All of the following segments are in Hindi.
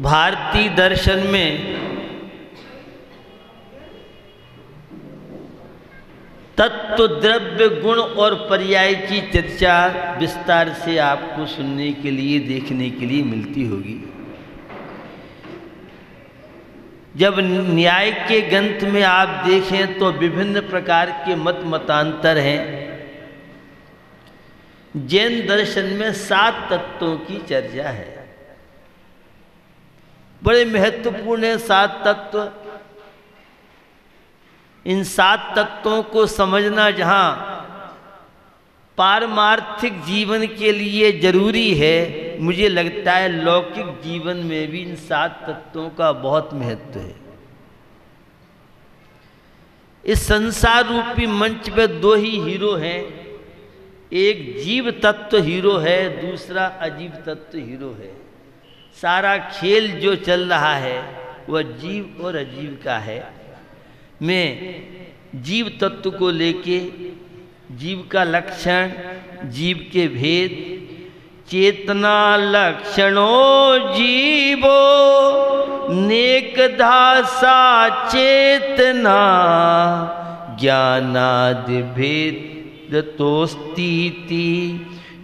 भारतीय दर्शन में तत्व, द्रव्य, गुण और पर्याय की चर्चा विस्तार से आपको सुनने के लिए, देखने के लिए मिलती होगी। जब न्याय के ग्रंथ में आप देखें तो विभिन्न प्रकार के मतांतर हैं। जैन दर्शन में 7 तत्वों की चर्चा है। बड़े महत्वपूर्ण है 7 तत्व। इन 7 तत्वों को समझना जहाँ पारमार्थिक जीवन के लिए जरूरी है, मुझे लगता है लौकिक जीवन में भी इन 7 तत्वों का बहुत महत्व है। इस संसार रूपी मंच पे 2 ही हीरो हैं। एक जीव तत्व हीरो है, दूसरा अजीव तत्व हीरो है। सारा खेल जो चल रहा है वह जीव और अजीव का है। मैं जीव तत्व को लेके जीव का लक्षण, जीव के भेद, चेतना लक्षणों जीवो नेक धासा चेतना ज्ञानादि भेद तोस्तीति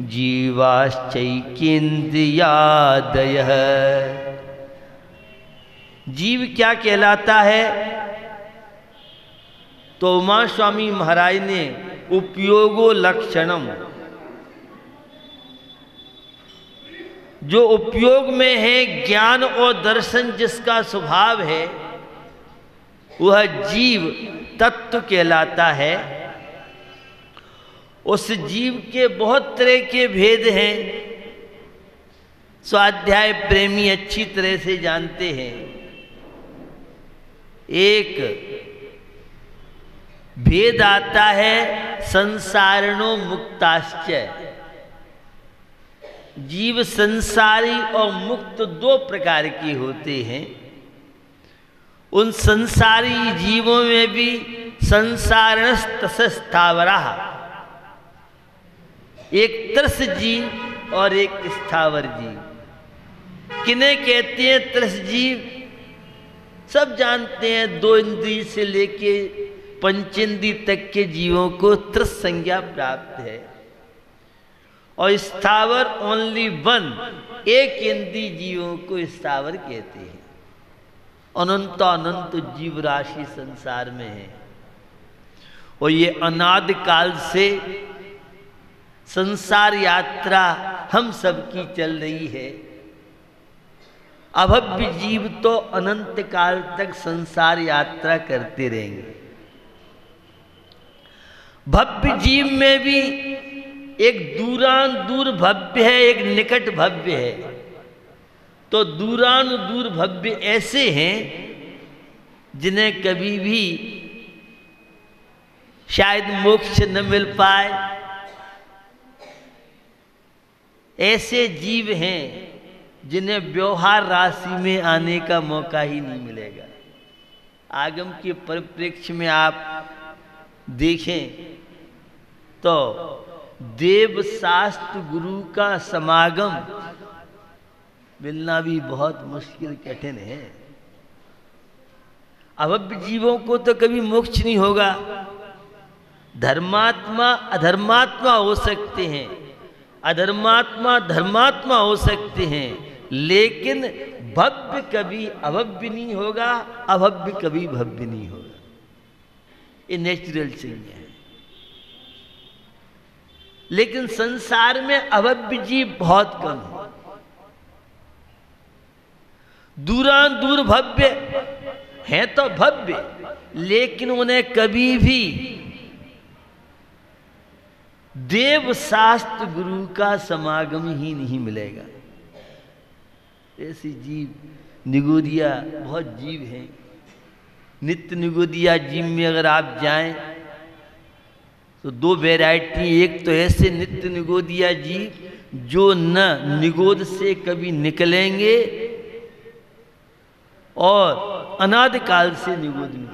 जीवाश्चैकेन्द्रियादयः। जीव क्या कहलाता है? तो उमा स्वामी महाराज ने उपयोगो लक्षणम, जो उपयोग में है, ज्ञान और दर्शन जिसका स्वभाव है, वह जीव तत्व कहलाता है। उस जीव के बहुत तरह के भेद हैं। स्वाध्याय प्रेमी अच्छी तरह से जानते हैं। एक भेद आता है संसारिणो मुक्ताश्चय। जीव संसारी और मुक्त 2 प्रकार के होते हैं। उन संसारी जीवों में भी संसारणस्तस्थावरः, एक त्रस जीव और एक स्थावर जीव। किन्हें कहते हैं त्रस जीव? सब जानते हैं। 2 इंद्रिय से लेके 5 इंद्रिय तक के जीवों को त्रस संज्ञा प्राप्त है। और स्थावर ओनली 1, एक इंद्रिय जीवों को स्थावर कहते हैं। अनंत अनंत जीव राशि संसार में है और ये अनादि काल से संसार यात्रा हम सबकी चल रही है। अभव्य जीव तो अनंत काल तक संसार यात्रा करते रहेंगे। भव्य जीव में भी एक दूरान दूर भव्य है, एक निकट भव्य है। तो दूरान दूर भव्य ऐसे हैं जिन्हें कभी भी शायद मोक्ष न मिल पाए। ऐसे जीव हैं जिन्हें व्यवहार राशि में आने का मौका ही नहीं मिलेगा। आगम के परिप्रेक्ष्य में आप देखें तो देव शास्त्र गुरु का समागम मिलना भी बहुत मुश्किल, कठिन है। अभव्य जीवों को तो कभी मोक्ष नहीं होगा। धर्मात्मा अधर्मात्मा हो सकते हैं, अधर्मात्मा धर्मात्मा हो सकते हैं, लेकिन भव्य कभी अभव्य नहीं होगा, अभव्य कभी भव्य नहीं होगा। ये नेचुरल चीज है। लेकिन संसार में अभव्य जीव बहुत कम है। दूरान दूर भव्य है तो भव्य, लेकिन उन्हें कभी भी देव शास्त्र गुरु का समागम ही नहीं मिलेगा। ऐसी जीव निगोदिया बहुत जीव हैं। नित्य निगोदिया जीव में अगर आप जाएं तो 2 वैरायटी। एक तो ऐसे नित्य निगोदिया जीव जो न निगोद से कभी निकलेंगे और अनादि काल से निगोद में,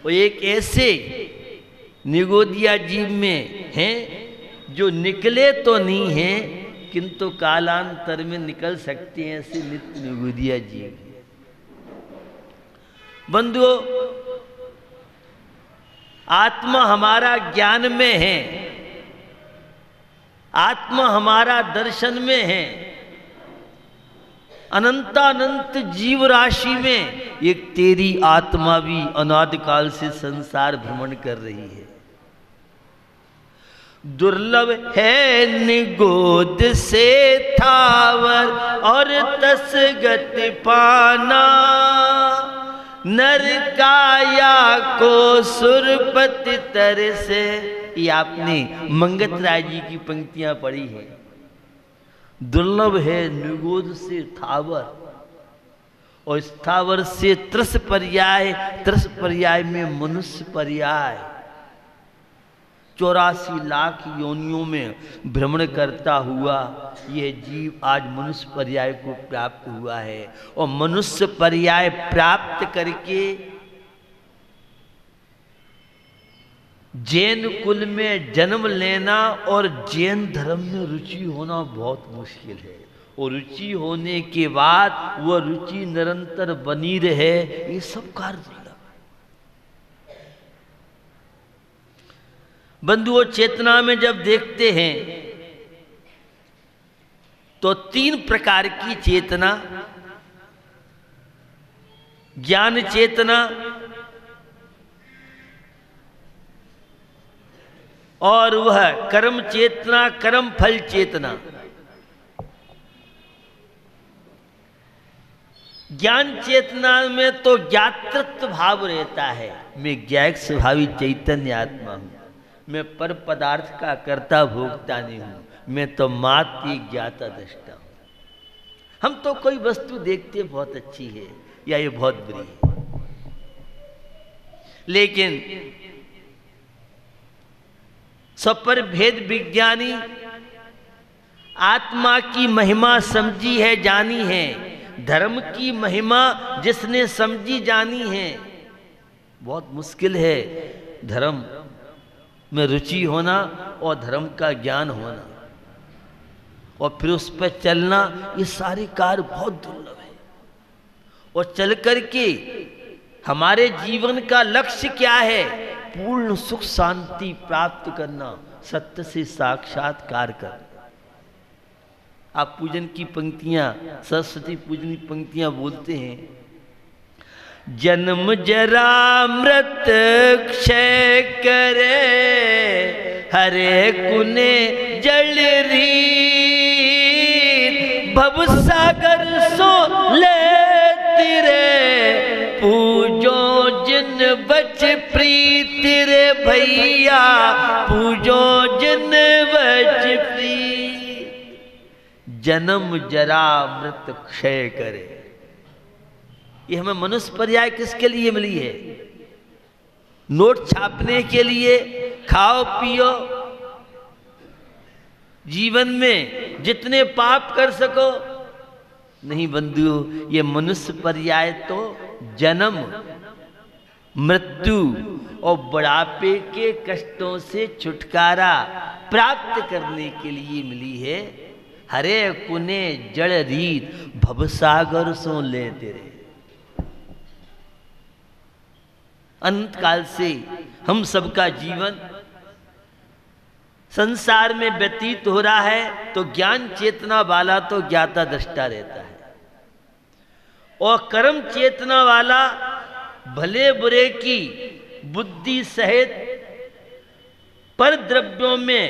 और एक ऐसे निगोदिया जीव में हैं जो निकले तो नहीं हैं किंतु कालांतर में निकल सकते हैं, ऐसे नित्य निगोदिया जीव। बंधुओं, आत्मा हमारा ज्ञान में है, आत्मा हमारा दर्शन में है। अनंतानंत जीव राशि में एक तेरी आत्मा भी अनादिकाल से संसार भ्रमण कर रही है। दुर्लभ है निगोद से थावर और तस गति पाना, नर काया को सुरपति तर से। ये आपने मंगत राय जी की पंक्तियां पढ़ी है। दुर्लभ है निगोद से थावर, और स्थावर से त्रस पर्याय, त्रस पर्याय में मनुष्य पर्याय। 84 लाख योनियों में भ्रमण करता हुआ यह जीव आज मनुष्य पर्याय को प्राप्त हुआ है। और मनुष्य पर्याय प्राप्त करके जैन कुल में जन्म लेना और जैन धर्म में रुचि होना बहुत मुश्किल है। और रुचि होने के बाद वह रुचि निरंतर बनी रहे, ये सब कार्य। बंधुओं, चेतना में जब देखते हैं तो 3 प्रकार की चेतना, ज्ञान चेतना और वह कर्म चेतना, कर्म फल चेतना। ज्ञान चेतना में तो ज्ञातृत्व भाव रहता है, मैं ज्ञायक स्वभावी चैतन्य आत्मा हूं, मैं पर पदार्थ का कर्ता भोगता नहीं हूं, मैं तो मात्र ज्ञाता दृष्टा हूं। हम तो कोई वस्तु देखते बहुत अच्छी है या ये बहुत बुरी है, लेकिन स्वपर भेद विज्ञानी आत्मा की महिमा समझी है, जानी है। धर्म की महिमा जिसने समझी जानी है, बहुत मुश्किल है धर्म में रुचि होना और धर्म का ज्ञान होना और फिर उस पर चलना, ये सारे कार्य बहुत दुर्लभ है। और चल करके हमारे जीवन का लक्ष्य क्या है? पूर्ण सुख शांति प्राप्त करना, सत्य से साक्षात्कार करना। आप पूजन की पंक्तियां, सरस्वती पूजन की पंक्तियां बोलते हैं, जन्म जरा मृत क्षय करे, हरे कुने जल रीत, भव सागर सो ले तिरे, पूजो जिन बच प्रीत रे भैया, पूजो जिन बच प्रीत। जन्म जरा मृत क्षय करे, ये हमें मनुष्य पर्याय किसके लिए मिली है? नोट छापने के लिए, खाओ पियो, जीवन में जितने पाप कर सको? नहीं बंधुओं, ये मनुष्य पर्याय तो जन्म, मृत्यु और बुढ़ापे के कष्टों से छुटकारा प्राप्त करने के लिए मिली है। हरे कुने जड़ रीत, भवसागर सो ले तेरे। अनंत काल से हम सबका जीवन संसार में व्यतीत हो रहा है, तो ज्ञान चेतना वाला तो ज्ञाता दृष्टा रहता है, और कर्म चेतना वाला भले बुरे की बुद्धि सहित पर द्रव्यों में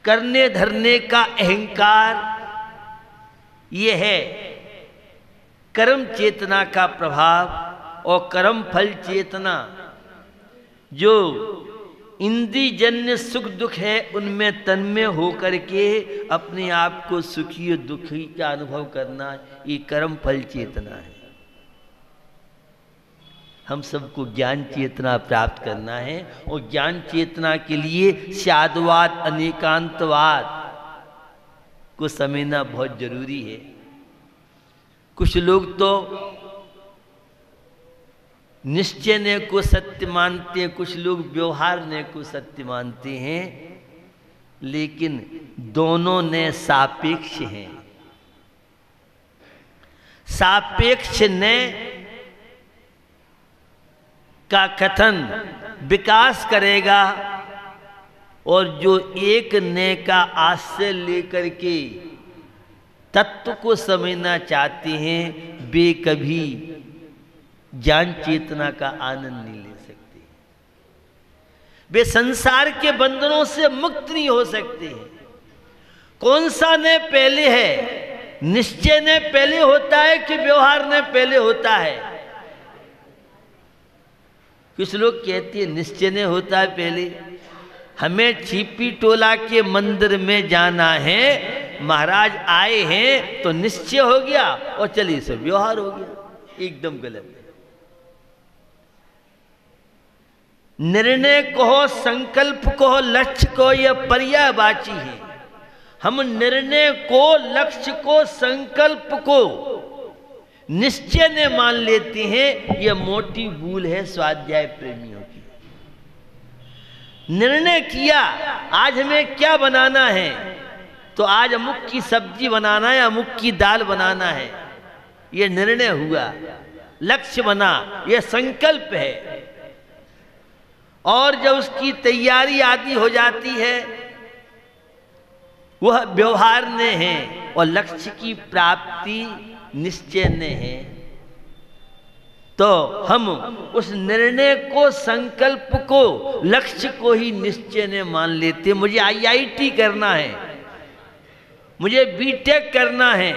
करने धरने का अहंकार, ये है कर्म चेतना का प्रभाव। और कर्म फल चेतना जो इंद्रियजन्य सुख दुख है, उनमें तन्मय होकर के अपने आप को सुखी और दुखी का अनुभव करना, ये कर्म फल चेतना है। हम सबको ज्ञान चेतना प्राप्त करना है, और ज्ञान चेतना के लिए स्यादवाद, अनेकांतवाद को समझना बहुत जरूरी है। कुछ लोग तो निश्चय ने को सत्य मानते हैं, कुछ लोग व्यवहार ने को सत्य मानते हैं, लेकिन दोनों ने सापेक्ष हैं। सापेक्ष ने का कथन विकास करेगा और जो एक ने का आश्रय लेकर के तत्व को समझना चाहते हैं वे कभी ज्ञान चेतना का आनंद नहीं ले सकते, वे संसार के बंधनों से मुक्त नहीं हो सकते। कौन सा ने पहले है? निश्चय ने पहले होता है कि व्यवहार ने पहले होता है? कुछ लोग कहते हैं निश्चय ने होता है पहले। हमें छिपी टोला के मंदिर में जाना है, महाराज आए हैं तो निश्चय हो गया और चलिए सब व्यवहार हो गया। एकदम गलत है। निर्णय कहो, संकल्प कहो, लक्ष्य को, यह पर्यायवाची है। हम निर्णय को, लक्ष्य को, संकल्प को निश्चय ने मान लेते हैं। यह मोटी भूल है स्वाध्याय प्रेमियों की। निर्णय किया आज हमें क्या बनाना है, तो आज अमुक की सब्जी बनाना है, अमुक की दाल बनाना है, यह निर्णय हुआ। लक्ष्य बना, यह संकल्प है। और जब उसकी तैयारी आदि हो जाती है वह व्यवहार ने है, और लक्ष्य की प्राप्ति निश्चय ने है। तो हम उस निर्णय को, संकल्प को, लक्ष्य को ही निश्चय ने मान लेते। मुझे IIT करना है, मुझे बीटेक करना है,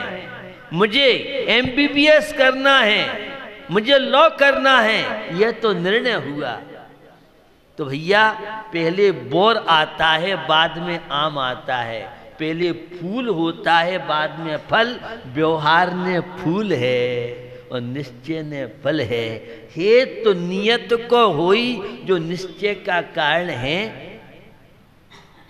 मुझे MBBS करना है, मुझे लॉ करना है, यह तो निर्णय हुआ। तो भैया पहले बोर आता है बाद में आम आता है, पहले फूल होता है बाद में फल। व्यवहार ने फूल है और निश्चय ने फल है। हे तो नियत को होई जो निश्चय का कारण है,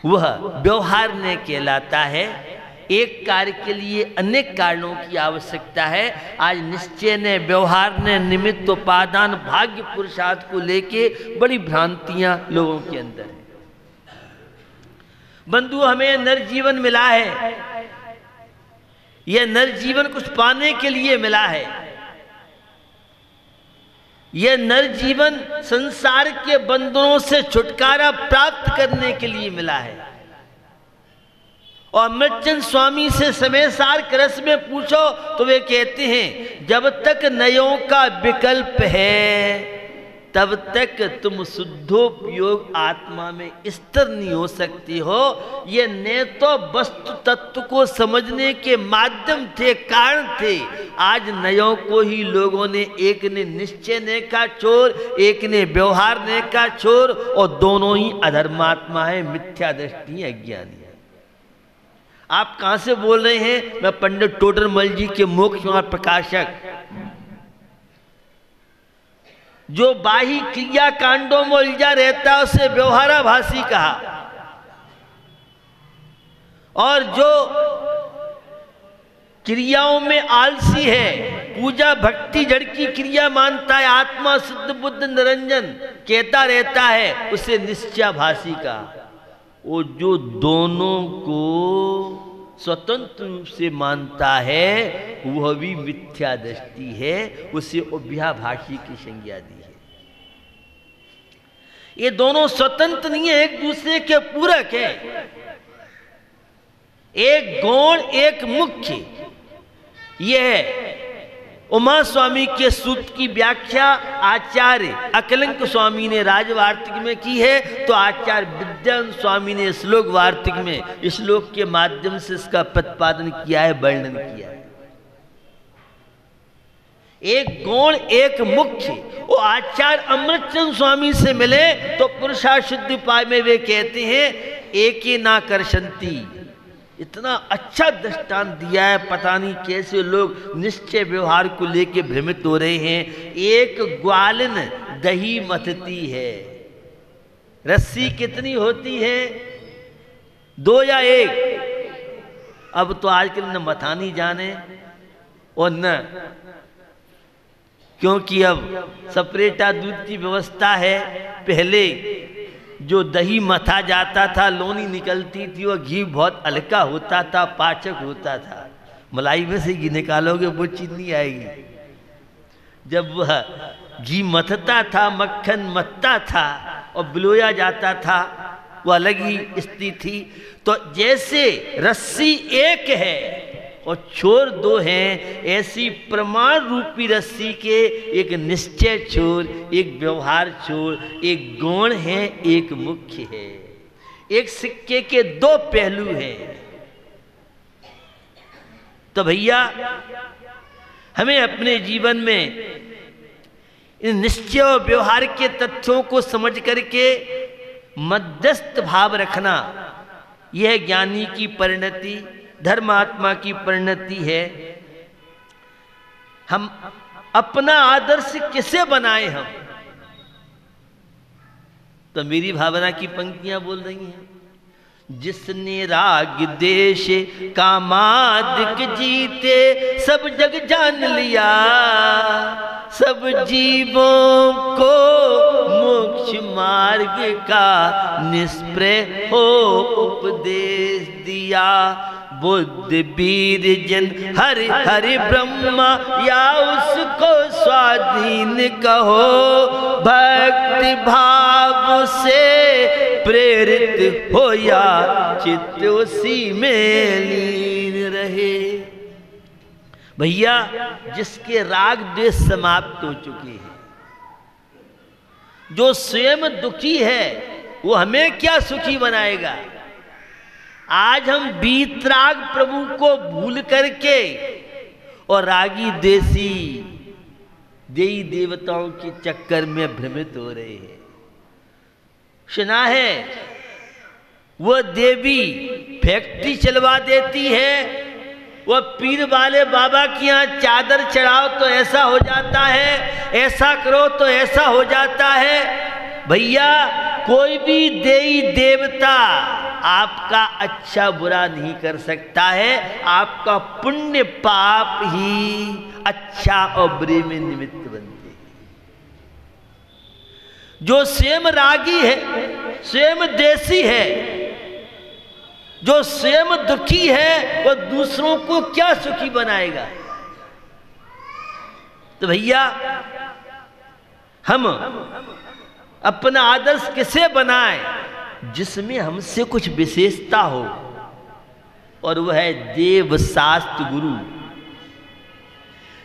वह व्यवहार ने कहलाता है। एक कार्य के लिए अनेक कारणों की आवश्यकता है। आज निश्चय ने, व्यवहार ने, निमित्त, उपादान, भाग्य, पुरुषार्थ को लेके बड़ी भ्रांतियां लोगों के अंदर है। बंधु, हमें नरजीवन मिला है। यह नरजीवन कुछ पाने के लिए मिला है। यह नरजीवन संसार के बंधनों से छुटकारा प्राप्त करने के लिए मिला है। और अमृतचंद स्वामी से समय सार क्रस में पूछो तो वे कहते हैं जब तक नयों का विकल्प है तब तक तुम शुद्धोपयोग आत्मा में स्थिर नहीं हो सकती हो। ये न तो वस्तु तत्व को समझने के माध्यम थे, कारण थे। आज नयों को ही लोगों ने, एक ने निश्चय ने का छोर, एक ने व्यवहार ने का छोर, और दोनों ही अधर्मात्मा है, मिथ्या दृष्टि है, अज्ञानी है। आप कहां से बोल रहे हैं? मैं पंडित टोडरमल जी के मोक्ष मार्ग प्रकाशक। जो बाही क्रिया कांडों में उलझा रहता है उसे व्यवहाराभासी कहा, और जो क्रियाओं में आलसी है, पूजा भक्ति जड़ की क्रिया मानता है, आत्मा शुद्ध बुद्ध निरंजन कहता रहता है, उसे निश्चयाभासी कहा। वो जो दोनों को स्वतंत्र रूप से मानता है वह भी मिथ्या दृष्टि है, उसे अभ्याभाषी की संज्ञा दी है। ये दोनों स्वतंत्र नहीं है, एक दूसरे के पूरक है। एक गौण एक मुख्य। यह है उमा स्वामी के सूत्र की व्याख्या आचार्य अकलंक स्वामी ने राजवार्तिक में की है, तो आचार्य विद्यान स्वामी ने श्लोक वार्तिक में श्लोक के माध्यम से इसका प्रतिपादन किया है, वर्णन किया है। एक गौण एक मुख्य। वो आचार्य अमृतचंद स्वामी से मिले तो पुरुषार्थ शुद्धि पाए में वे कहते हैं एक ही ना करशंती। इतना अच्छा दृष्टांत दिया है, पता नहीं कैसे लोग निश्चय व्यवहार को लेके भ्रमित हो रहे हैं। एक ग्वालिन दही मथती है, रस्सी कितनी होती है? 2 या 1? अब तो आजकल न मथानी जाने और न क्योंकि अब सपरेटा दूध की व्यवस्था है। पहले जो दही मथा जाता था, लोनी निकलती थी, वो घी बहुत हल्का होता था, पाचक होता था। मलाई में से घी निकालोगे वो चीज नहीं आएगी। जब वह घी मथता था, मक्खन मथता था और बिलोया जाता था, वो अलग ही स्थिति थी। तो जैसे रस्सी एक है और छोर दो हैं, ऐसी प्रमाण रूपी रस्सी के एक निश्चय छोर, एक व्यवहार छोर, एक गौण है, एक मुख्य है। एक सिक्के के दो पहलू हैं। तो भैया हमें अपने जीवन में इन निश्चय और व्यवहार के तथ्यों को समझ करके मध्यस्थ भाव रखना, यह ज्ञानी की परिणति, धर्मात्मा की परिणति है। हम अपना आदर्श किसे बनाए हम? तो मेरी भावना की पंक्तियां बोल रही हैं। जिसने राग देश कामादिक जीते, सब जग जान लिया, सब जीवों को मोक्ष मार्ग का निष्प्रय हो उपदेश दिया। बुद्ध वीर जन हरि हरि ब्रह्मा, या उसको स्वाधीन कहो, भक्ति भाव से प्रेरित हो या चित्त उसी में लीन रहे। भैया जिसके राग द्वेष समाप्त हो चुके हैं, जो स्वयं दुखी है, वो हमें क्या सुखी बनाएगा? आज हम वीतराग प्रभु को भूल करके और रागी देसी देवी देवताओं के चक्कर में भ्रमित हो रहे हैं। सुना है वो देवी फैक्ट्री चलवा देती है, वो पीर वाले बाबा के यहाँ चादर चढ़ाओ तो ऐसा हो जाता है, ऐसा करो तो ऐसा हो जाता है। भैया कोई भी देवी देवता आपका अच्छा बुरा नहीं कर सकता है, आपका पुण्य पाप ही अच्छा और बुरे में निमित्त बनते हैं। जो स्वयं रागी है, स्वयं देसी है, जो स्वयं दुखी है, वो दूसरों को क्या सुखी बनाएगा? तो भैया हम अपना आदर्श किसे बनाएं? जिसमें हमसे कुछ विशेषता हो, और वह है देव शास्त्र गुरु,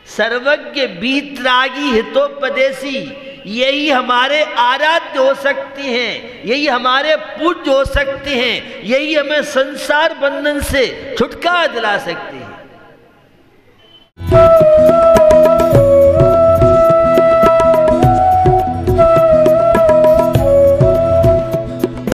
सर्वज्ञ वीतरागी हितोपदेशी। यही हमारे आराध्य हो सकते हैं, यही हमारे पूज्य हो सकते हैं, यही हमें संसार बंधन से छुटकारा दिला सकते हैं।